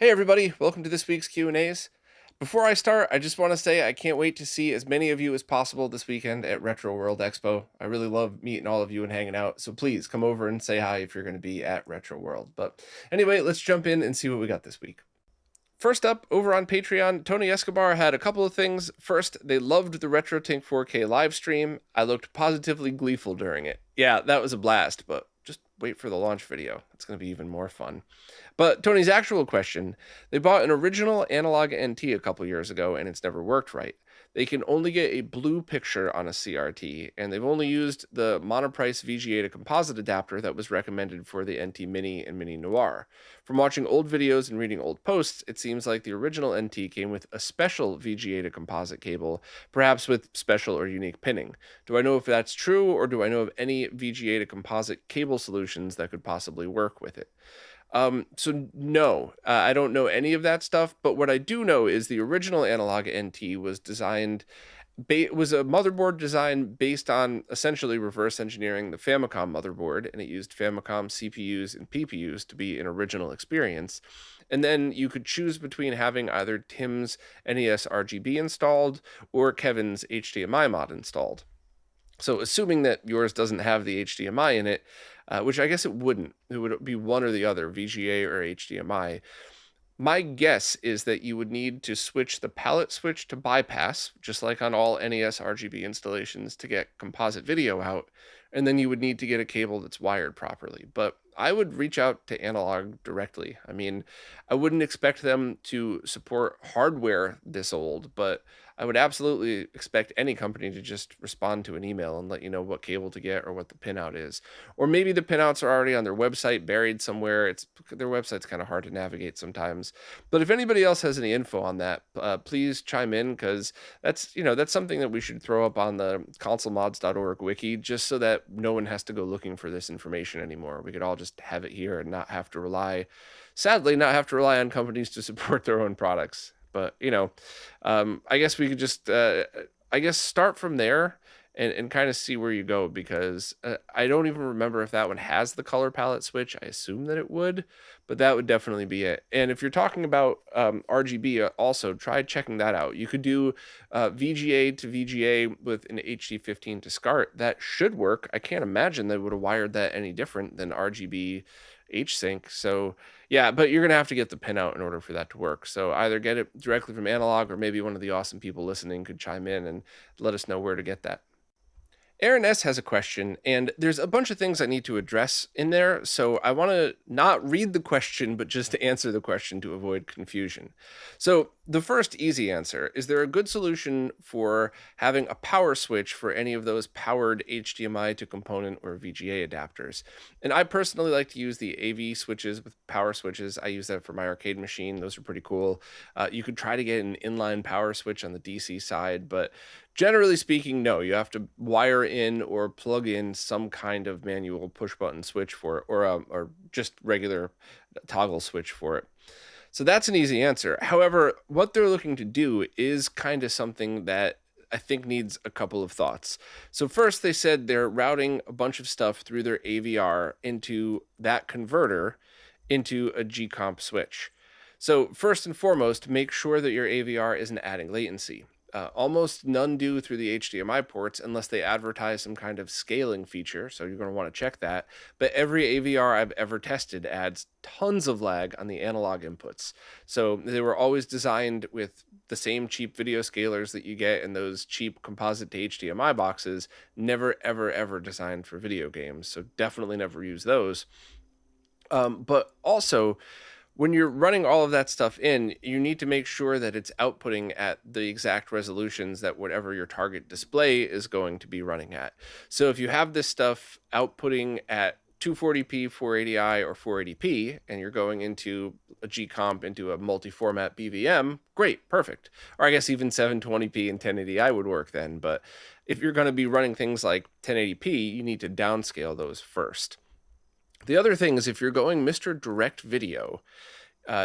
Hey everybody, welcome to this week's Q&As. Before I start, I just want to say I can't wait to see as many of you as possible this weekend at Retro World Expo. I really love meeting all of you and hanging out, so please come over and say hi if you're going to be at Retro World. But anyway, let's jump in and see what we got this week. First up, over on Patreon, Tony Escobar had a couple of things. First, they loved the RetroTink 4K live stream. I looked positively gleeful during it. Yeah, that was a blast, but just wait for the launch video. It's going to be even more fun. But Tony's actual question, they bought an original Analogue NT a couple years ago and it's never worked right. They can only get a blue picture on a CRT, and they've only used the monoprice VGA to composite adapter that was recommended for the NT Mini and Mini Noir. From watching old videos and reading old posts, it seems like the original NT came with a special VGA to composite cable, perhaps with special or unique pinning. Do I know if that's true, or do I know of any VGA to composite cable solutions that could possibly work with it? So no, I don't know any of that stuff, but what I do know is the original Analog NT was designed was a motherboard design based on essentially reverse engineering the Famicom motherboard, and it used Famicom CPUs and PPUs to be an original experience. And then you could choose between having either Tim's NES RGB installed or Kevin's HDMI mod installed. So assuming that yours doesn't have the HDMI in it, which I guess it wouldn't, it would be one or the other, VGA or HDMI. My guess is that you would need to switch the palette switch to bypass, just like on all NES RGB installations, to get composite video out, and then you would need to get a cable that's wired properly. But I would reach out to Analogue directly. I mean, I wouldn't expect them to support hardware this old, but I would absolutely expect any company to just respond to an email and let you know what cable to get or what the pinout is. Or maybe the pinouts are already on their website buried somewhere. It's their website's kind of hard to navigate sometimes. But if anybody else has any info on that, please chime in, because that's something that we should throw up on the consolemods.org wiki, just so that no one has to go looking for this information anymore. We could all just have it here and sadly, not have to rely on companies to support their own products. But I guess we could just start from there and kind of see where you go, because I don't even remember if that one has the color palette switch. I assume that it would, but that would definitely be it. And if you're talking about RGB, also try checking that out. You could do VGA to VGA with an HD15 to SCART. That should work. I can't imagine they would have wired that any different than RGB H-Sync. So yeah, but you're gonna have to get the pinout in order for that to work. So either get it directly from Analogue, or maybe one of the awesome people listening could chime in and let us know where to get that. Aaron S. has a question, and there's a bunch of things I need to address in there, so I want to not read the question, but just to answer the question to avoid confusion. So, the first easy answer is there a good solution for having a power switch for any of those powered HDMI to component or VGA adapters? And I personally like to use the AV switches with power switches. I use that for my arcade machine. Those are pretty cool. You could try to get an inline power switch on the DC side, but generally speaking, no, you have to wire in or plug in some kind of manual push button switch for it, or just regular toggle switch for it. So that's an easy answer. However, what they're looking to do is kind of something that I think needs a couple of thoughts. So first, they said they're routing a bunch of stuff through their AVR into that converter into a G-comp switch. So first and foremost, make sure that your AVR isn't adding latency. Almost none do through the HDMI ports unless they advertise some kind of scaling feature, so you're going to want to check that. But every AVR I've ever tested adds tons of lag on the analog inputs. So they were always designed with the same cheap video scalers that you get in those cheap composite to HDMI boxes, never, ever, ever designed for video games. So definitely never use those. But also, when you're running all of that stuff in, you need to make sure that it's outputting at the exact resolutions that whatever your target display is going to be running at. So if you have this stuff outputting at 240p, 480i, or 480p, and you're going into a G-comp into a multi-format BVM, great, perfect. Or I guess even 720p and 1080i would work then. But if you're going to be running things like 1080p, you need to downscale those first. The other thing is, if you're going Mr. Direct Video,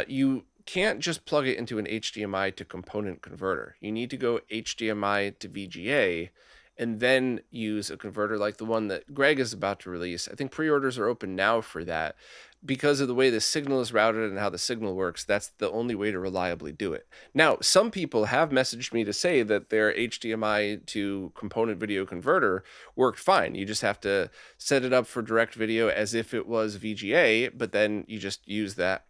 you can't just plug it into an HDMI to component converter. You need to go HDMI to VGA, and then use a converter like the one that Greg is about to release. I think pre-orders are open now for that. Because of the way the signal is routed and how the signal works, that's the only way to reliably do it. Now, some people have messaged me to say that their HDMI to component video converter worked fine. You just have to set it up for direct video as if it was VGA, but then you just use that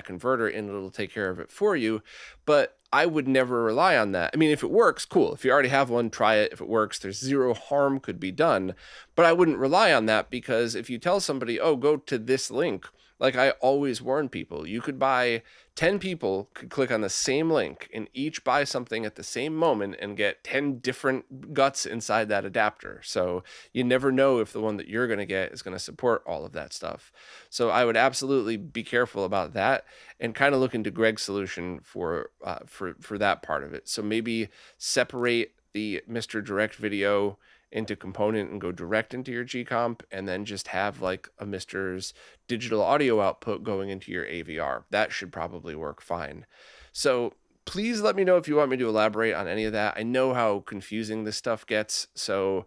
converter and it'll take care of it for you. But I would never rely on that. I mean, if it works, cool. If you already have one, try it. If it works, there's zero harm could be done. But I wouldn't rely on that, because if you tell somebody, oh, go to this link, like I always warn people, you could buy 10 people could click on the same link and each buy something at the same moment and get 10 different guts inside that adapter. So you never know if the one that you're going to get is going to support all of that stuff. So I would absolutely be careful about that and kind of look into Greg's solution for that part of it. So maybe separate the Mr. Direct video into component and go direct into your G-Comp, and then just have like a Mr's digital audio output going into your AVR. That should probably work fine. So please let me know if you want me to elaborate on any of that. I know how confusing this stuff gets, so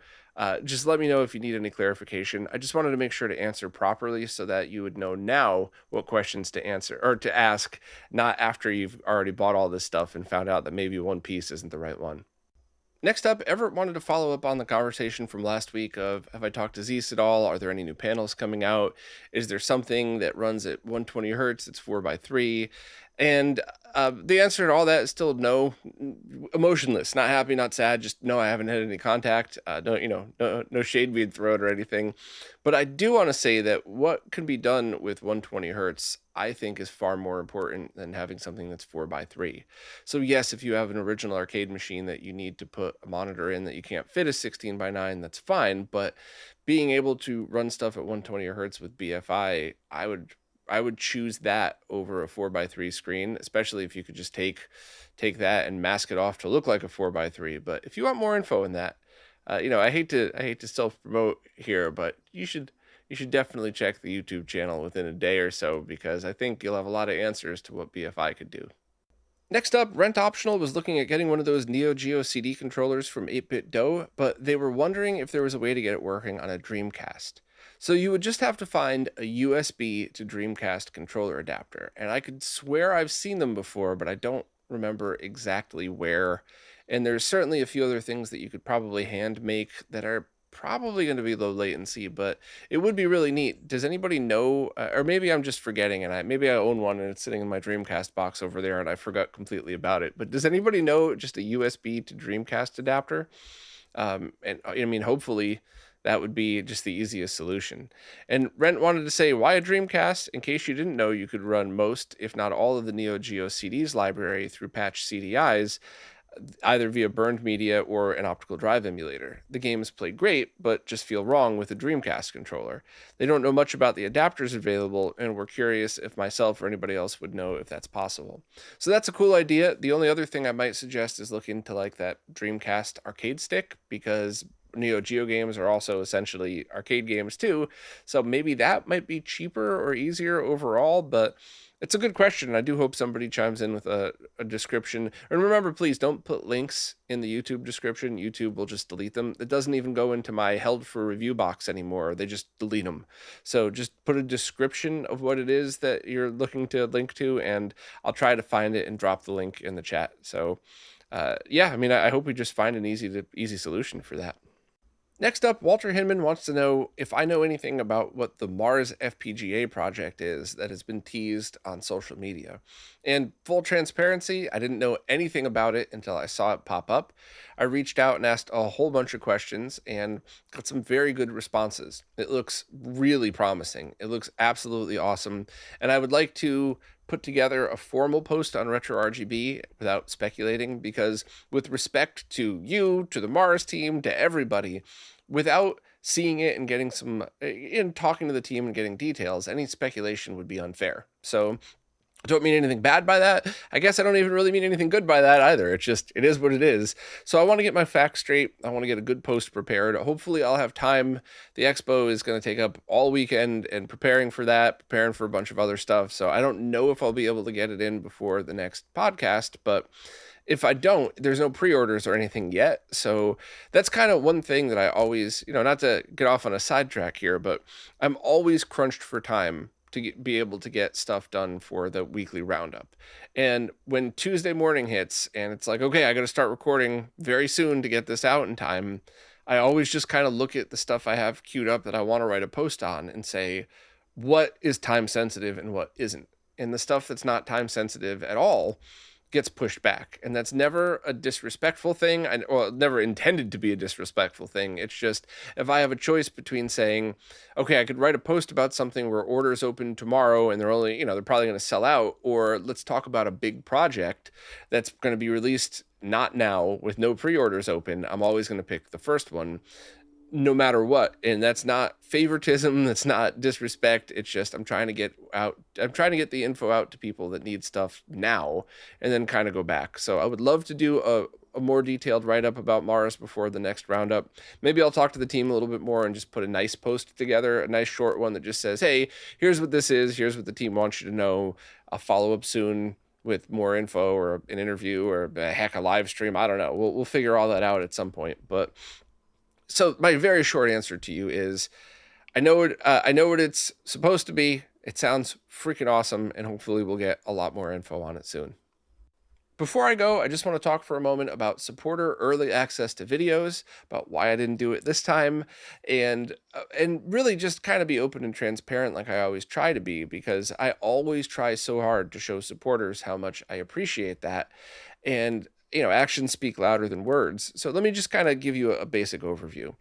just let me know if you need any clarification. I just wanted to make sure to answer properly so that you would know now what questions to answer or to ask, not after you've already bought all this stuff and found out that maybe one piece isn't the right one. Next up, Everett wanted to follow up on the conversation from last week of, have I talked to Zeus at all? Are there any new panels coming out? Is there something that runs at 120 hertz? It's 4x3. And the answer to all that is still no. Emotionless, not happy, not sad. Just no, I haven't had any contact. No shade being thrown or anything. But I do want to say that what can be done with 120 hertz, I think, is far more important than having something that's 4x3. So yes, if you have an original arcade machine that you need to put a monitor in that you can't fit a 16:9, that's fine. But being able to run stuff at 120 hertz with BFI, I would choose that over a 4x3 screen, especially if you could just take that and mask it off to look like a 4x3. But if you want more info on that, I hate to self promote here, but you should definitely check the YouTube channel within a day or so, because I think you'll have a lot of answers to what BFI could do. Next up, Rent Optional was looking at getting one of those Neo Geo CD controllers from 8BitDo, but they were wondering if there was a way to get it working on a Dreamcast. So you would just have to find a USB to Dreamcast controller adapter, and I could swear I've seen them before, but I don't remember exactly where. And there's certainly a few other things that you could probably hand make that are probably going to be low latency, but it would be really neat. Does anybody know, or maybe I'm just forgetting, and maybe I own one and it's sitting in my Dreamcast box over there and I forgot completely about it. But does anybody know just a USB to Dreamcast adapter? And I mean, hopefully that would be just the easiest solution. And Rent wanted to say, why a Dreamcast? In case you didn't know, you could run most, if not all, of the Neo Geo CDs library through patch CDIs, either via burned media or an optical drive emulator. The games play great, but just feel wrong with a Dreamcast controller. They don't know much about the adapters available, and we're curious if myself or anybody else would know if that's possible. So that's a cool idea. The only other thing I might suggest is look into like that Dreamcast arcade stick, because Neo Geo games are also essentially arcade games too. So maybe that might be cheaper or easier overall, but it's a good question. I do hope somebody chimes in with a description. And remember, please don't put links in the YouTube description. YouTube will just delete them. It doesn't even go into my held for review box anymore. They just delete them. So just put a description of what it is that you're looking to link to, and I'll try to find it and drop the link in the chat. So yeah, I mean, I hope we just find an easy solution for that. Next up, Walter Hinman wants to know if I know anything about what the Mars FPGA project is that has been teased on social media. And full transparency, I didn't know anything about it until I saw it pop up. I reached out and asked a whole bunch of questions and got some very good responses. It looks really promising. It looks absolutely awesome. And I would like to put together a formal post on RetroRGB without speculating, because with respect to you, to the Mars team, to everybody, without seeing it and getting in talking to the team and getting details, any speculation would be unfair. So Don't mean anything bad by that. I guess I don't even really mean anything good by that either. It's just, it is what it is. So I want to get my facts straight. I want to get a good post prepared. Hopefully I'll have time. The expo is going to take up all weekend, and preparing for that, preparing for a bunch of other stuff. So I don't know if I'll be able to get it in before the next podcast, but if I don't, there's no pre-orders or anything yet. So that's kind of one thing that I always, not to get off on a sidetrack here, but I'm always crunched for time to be able to get stuff done for the weekly roundup. And when Tuesday morning hits and it's like, okay, I got to start recording very soon to get this out in time, I always just kind of look at the stuff I have queued up that I want to write a post on and say, what is time sensitive and what isn't? And the stuff that's not time sensitive at all gets pushed back. And that's never a disrespectful thing, or never intended to be a disrespectful thing. It's just, if I have a choice between saying, okay, I could write a post about something where orders open tomorrow and they're only, they're probably going to sell out, or let's talk about a big project that's going to be released not now with no pre-orders open, I'm always going to pick the first one, no matter what. And that's not favoritism, that's not disrespect. It's just, I'm trying to get the info out to people that need stuff now, and then kind of go back. So I would love to do a more detailed write-up about Mars before the next roundup. Maybe I'll talk to the team a little bit more and just put a nice post together, a nice short one that just says, hey, here's what this is, here's what the team wants you to know. I'll follow up soon with more info or an interview or a live stream. I don't know. We'll figure all that out at some point. But so my very short answer to you is, I know what it's supposed to be. It sounds freaking awesome, and hopefully we'll get a lot more info on it soon. Before I go, I just want to talk for a moment about supporter early access to videos, about why I didn't do it this time, and really just kind of be open and transparent like I always try to be, because I always try so hard to show supporters how much I appreciate that. And actions speak louder than words. So let me just kind of give you a basic overview.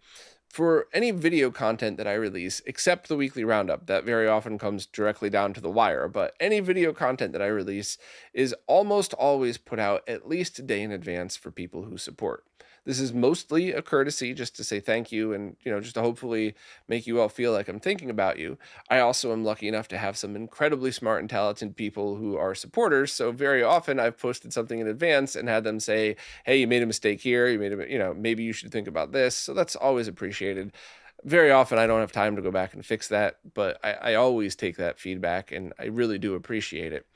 For any video content that I release, except the weekly roundup, that very often comes directly down to the wire, but any video content that I release is almost always put out at least a day in advance for people who support. This is mostly a courtesy, just to say thank you, and just to hopefully make you all feel like I'm thinking about you. I also am lucky enough to have some incredibly smart and talented people who are supporters, so very often I've posted something in advance and had them say, hey, you made a mistake here, maybe you should think about this. So that's always appreciated. Very often I don't have time to go back and fix that, but I always take that feedback, and I really do appreciate it.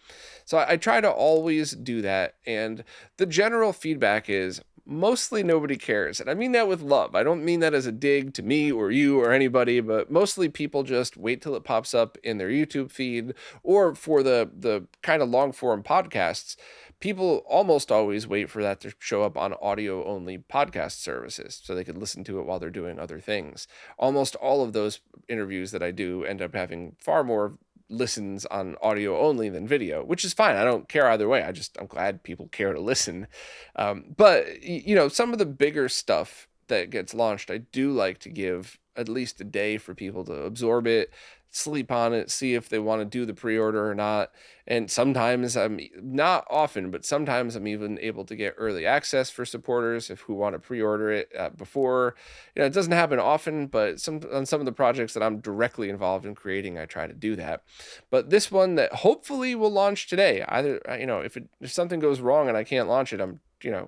So I try to always do that, and the general feedback is mostly nobody cares. And I mean that with love. I don't mean that as a dig to me or you or anybody, but mostly people just wait till it pops up in their YouTube feed, or for the kind of long form podcasts, people almost always wait for that to show up on audio only podcast services so they could listen to it while they're doing other things. Almost all of those interviews that I do end up having far more listens on audio only than video, which is fine. I don't care either way. I'm glad people care to listen. But some of the bigger stuff that gets launched, I do like to give at least a day for people to absorb it, sleep on it, see if they want to do the pre-order or not. And sometimes, I'm not often, but sometimes I'm even able to get early access for supporters who want to pre-order it before. It doesn't happen often, but on some of the projects that I'm directly involved in creating, I try to do that. But this one that hopefully will launch today, either if something goes wrong and I can't launch it, I'm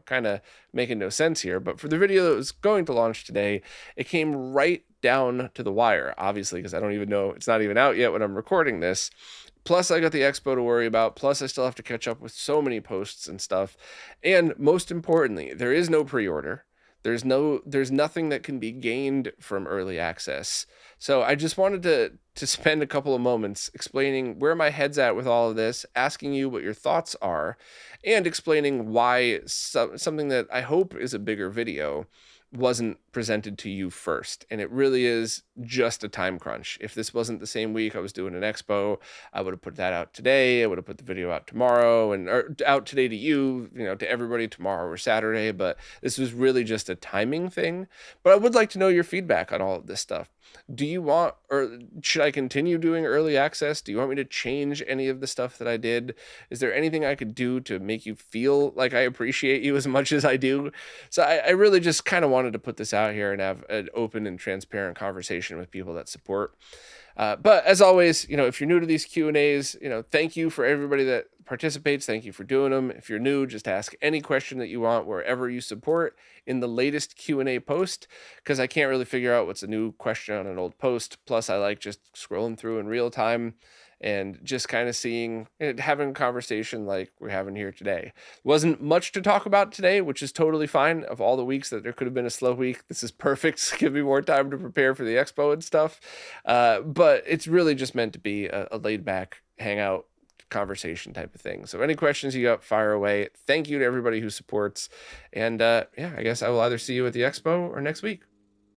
kind of making no sense here. But for the video that was going to launch today, it came right down to the wire, obviously, because I don't even know, it's not even out yet when I'm recording this. Plus I got the expo to worry about, plus I still have to catch up with so many posts and stuff. And most importantly, there is no pre-order. There's nothing that can be gained from early access. So I just wanted to spend a couple of moments explaining where my head's at with all of this, asking you what your thoughts are, and explaining why something that I hope is a bigger video wasn't presented to you first. And it really is just a time crunch. If this wasn't the same week I was doing an expo, I would have put that out today. I would have put the video out tomorrow, or out today to you, to everybody tomorrow or Saturday. But this was really just a timing thing. But I would like to know your feedback on all of this stuff. Do you want, or should I continue doing early access? Do you want me to change any of the stuff that I did? Is there anything I could do to make you feel like I appreciate you as much as I do? So I really just kind of wanted to put this out here and have an open and transparent conversation with people that support. But as always, if you're new to these Q&As, thank you for everybody that participates. Thank you for doing them. If you're new, just ask any question that you want wherever you support in the latest Q&A post, because I can't really figure out what's a new question on an old post. Plus, I like just scrolling through in real time and just kind of seeing and having a conversation like we're having here today. Wasn't much to talk about today, which is totally fine. Of all the weeks that there could have been a slow week, this is perfect. Give me more time to prepare for the expo and stuff. But it's really just meant to be a laid back hangout conversation type of thing. So any questions you got, fire away. Thank you to everybody who supports. And yeah, I guess I will either see you at the expo or next week.